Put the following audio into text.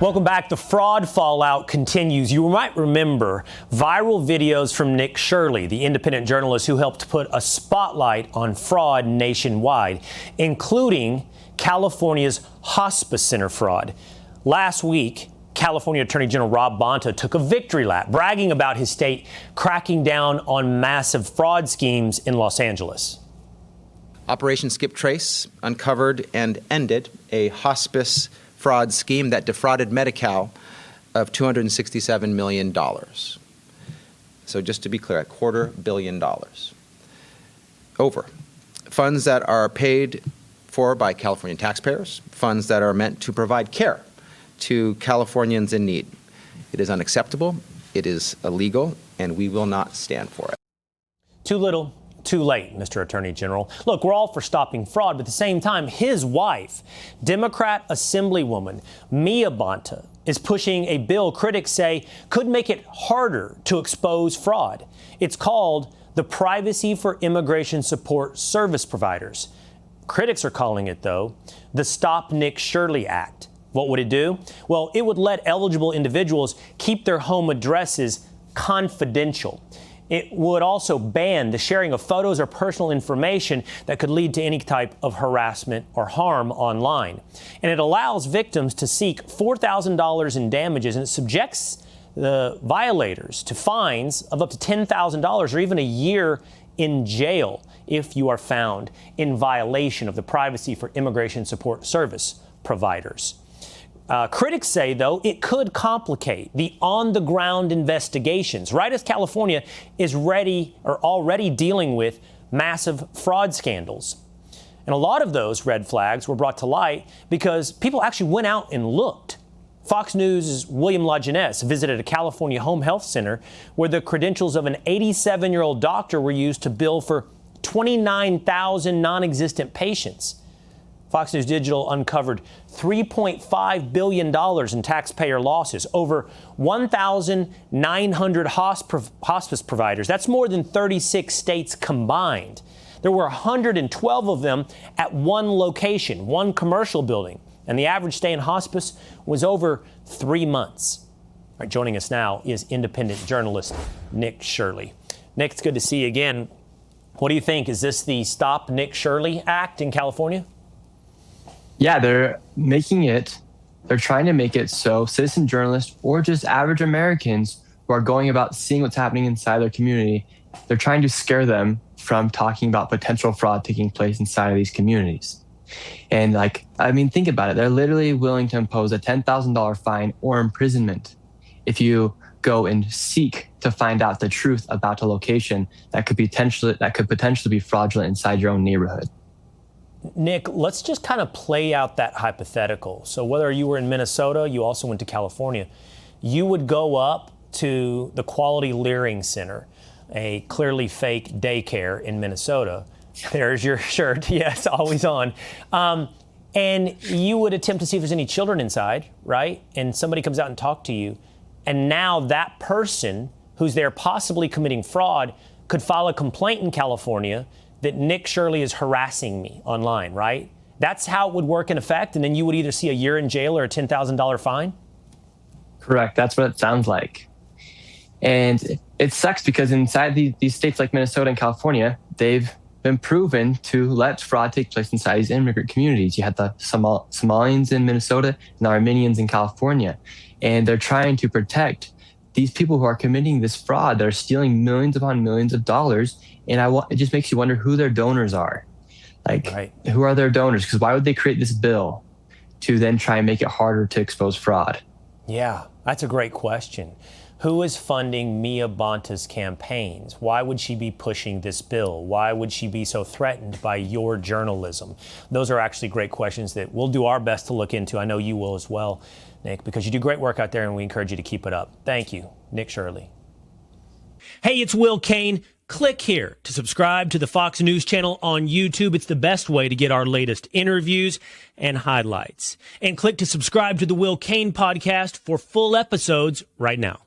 Welcome back. The fraud fallout continues. You might remember viral videos from Nick Shirley, the independent journalist who helped put a spotlight on fraud nationwide, including California's hospice center fraud. Last week, California Attorney General Rob Bonta took a victory lap, bragging about his state cracking down on massive fraud schemes in Los Angeles. Operation Skip Trace uncovered and ended a hospice fraud scheme that defrauded Medi-Cal of $267 million. So just to be clear, $250 million. Over. Funds that are paid for by Californian taxpayers, funds that are meant to provide care to Californians in need. It is unacceptable, it is illegal, and we will not stand for it. Too little, too late, Mr. Attorney General. Look, we're all for stopping fraud, but at the same time, his wife, Democrat Assemblywoman Mia Bonta, is pushing a bill critics say could make it harder to expose fraud. It's called the Privacy for Immigration Support Service Providers. Critics are calling it, though, the Stop Nick Shirley Act. What would it do? Well, it would let eligible individuals keep their home addresses confidential. It would also ban the sharing of photos or personal information that could lead to any type of harassment or harm online. And it allows victims to seek $4,000 in damages, and it subjects the violators to fines of up to $10,000 or even a year in jail if you are found in violation of the Privacy for Immigration Support Service Providers. Critics say, though, it could complicate the on-the-ground investigations, right as California is already dealing with massive fraud scandals. And a lot of those red flags were brought to light because people actually went out and looked. Fox News' William LaJeunesse visited a California home health center where the credentials of an 87-year-old doctor were used to bill for 29,000 non-existent patients. Fox News Digital uncovered $3.5 billion in taxpayer losses, over 1,900 hospice providers. That's more than 36 states combined. There were 112 of them at one location, one commercial building, and the average stay in hospice was over 3 months. All right, joining us now is independent journalist Nick Shirley. Nick, it's good to see you again. What do you think? Is this the Stop Nick Shirley Act in California? Yeah, they're trying to make it so citizen journalists or just average Americans who are going about seeing what's happening inside their community, they're trying to scare them from talking about potential fraud taking place inside of these communities. And think about it. They're literally willing to impose a $10,000 fine or imprisonment if you go and seek to find out the truth about a location that could potentially be fraudulent inside your own neighborhood. Nick, let's just kind of play out that hypothetical. So whether you were in Minnesota, you also went to California, you would go up to the Quality Leering Center, a clearly fake daycare in Minnesota. There's your shirt. Yes, always on. And you would attempt to see if there's any children inside, right? And somebody comes out and talks to you. And now that person who's there possibly committing fraud could file a complaint in California that Nick Shirley is harassing me online, right? That's how it would work in effect, and then you would either see a year in jail or a $10,000 fine? Correct. That's what it sounds like. And it sucks because inside these states like Minnesota and California, they've been proven to let fraud take place inside these immigrant communities. You had the Somalians in Minnesota and the Armenians in California, and they're trying to protect these people who are committing this fraud. They're stealing millions upon millions of dollars. And it just makes you wonder who their donors are. Right. Who are their donors? Because why would they create this bill to then try and make it harder to expose fraud? Yeah, that's a great question. Who is funding Mia Bonta's campaigns? Why would she be pushing this bill? Why would she be so threatened by your journalism? Those are actually great questions that we'll do our best to look into. I know you will as well, Nick, because you do great work out there and we encourage you to keep it up. Thank you, Nick Shirley. Hey, it's Will Cain. Click here to subscribe to the Fox News channel on YouTube. It's the best way to get our latest interviews and highlights. And click to subscribe to the Will Cain podcast for full episodes right now.